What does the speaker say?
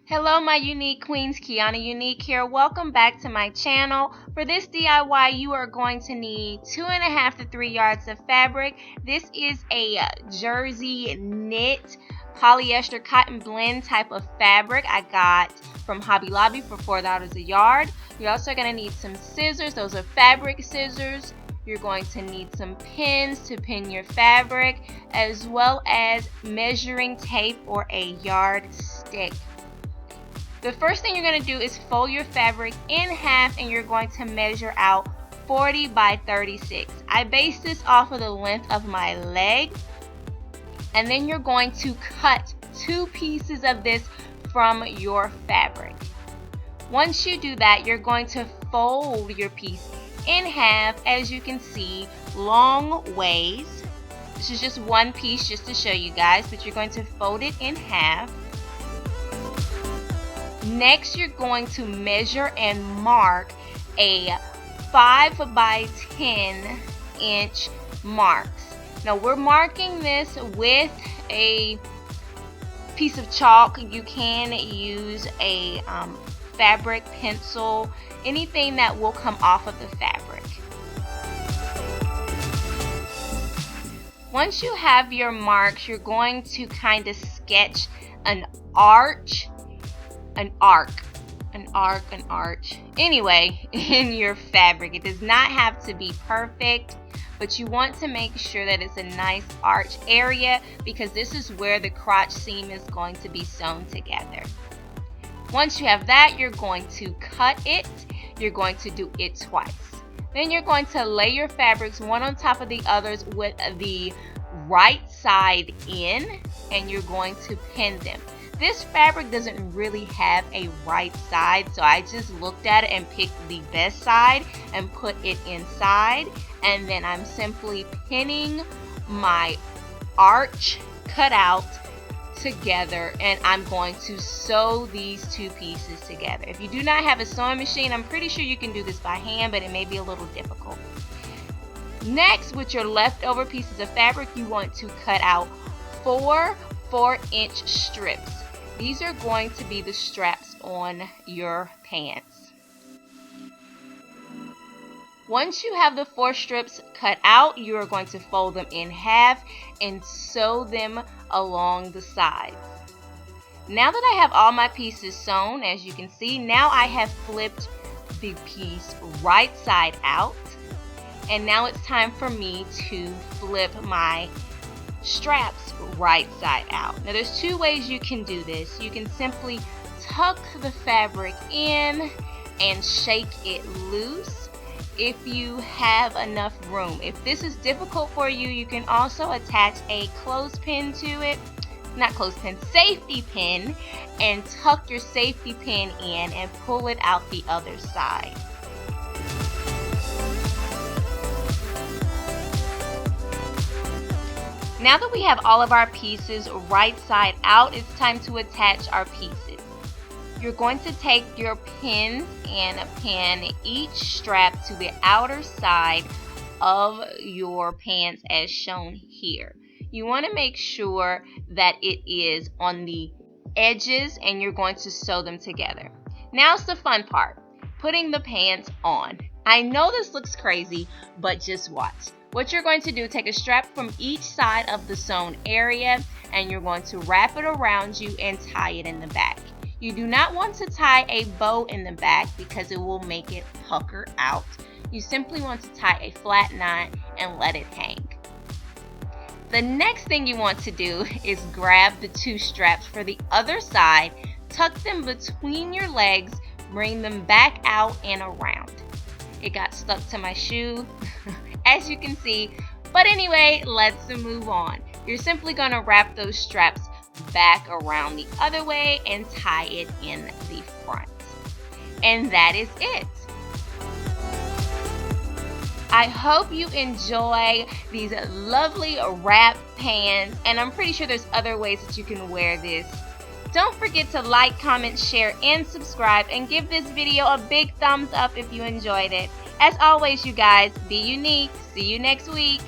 Hello my unique queens, Quiana Unique here. Welcome back to my channel. For this DIY you are going to need 2.5 to 3 yards of fabric. This is a jersey knit polyester cotton blend type of fabric I got from Hobby Lobby for $4 a yard. You're also going to need some scissors. Those are fabric scissors. You're going to need some pins to pin your fabric, as well as measuring tape or a yard stick. The first thing you're going to do is fold your fabric in half, and you're going to measure out 40 by 36. I base this off of the length of my leg, and then you're going to cut 2 pieces of this from your fabric. Once you do that, you're going to fold your piece in half, as you can see, long ways. This is just one piece just to show you guys, but you're going to fold it in half. Next, you're going to measure and mark a 5 by 10 inch marks. Now we're marking this with a piece of chalk. You can use a fabric pencil, anything that will come off of the fabric. Once you have your marks, you're going to kind of sketch an arch. An arch. Anyway, in your fabric. It does not have to be perfect, but you want to make sure that it's a nice arch area, because this is where the crotch seam is going to be sewn together. Once you have that, you're going to cut it. You're going to do it twice. Then you're going to lay your fabrics one on top of the others with the right side in, and you're going to pin them. This fabric doesn't really have a right side, so I just looked at it and picked the best side and put it inside, and then I'm simply pinning my arch cutout together, and I'm going to sew these 2 pieces together. If you do not have a sewing machine, I'm pretty sure you can do this by hand, but it may be a little difficult. Next, with your leftover pieces of fabric, you want to cut out 4 4-inch strips. These are going to be the straps on your pants. Once you have the 4 strips cut out, you are going to fold them in half and sew them along the sides. Now that I have all my pieces sewn, as you can see, now I have flipped the piece right side out, and now it's time for me to flip my straps right side out. Now there's 2 ways you can do this. You can simply tuck the fabric in and shake it loose if you have enough room. If this is difficult for you, you can also attach a clothespin to it. Not clothespin, safety pin, and tuck your safety pin in and pull it out the other side. Now that we have all of our pieces right side out, it's time to attach our pieces. You're going to take your pins and pin each strap to the outer side of your pants as shown here. You want to make sure that it is on the edges, and you're going to sew them together. Now's the fun part, putting the pants on. I know this looks crazy, but just watch. What you're going to do, take a strap from each side of the sewn area, and you're going to wrap it around you and tie it in the back. You do not want to tie a bow in the back because it will make it pucker out. You simply want to tie a flat knot and let it hang. The next thing you want to do is grab the 2 straps for the other side, tuck them between your legs, bring them back out and around. It got stuck to my shoe, as you can see, but anyway, let's move on. You're simply going to wrap those straps back around the other way and tie it in the front. And that is it. I hope you enjoy these lovely wrap pants, and I'm pretty sure there's other ways that you can wear this. Don't forget to like, comment, share, and subscribe, and give this video a big thumbs up if you enjoyed it. As always, you guys, be unique. See you next week.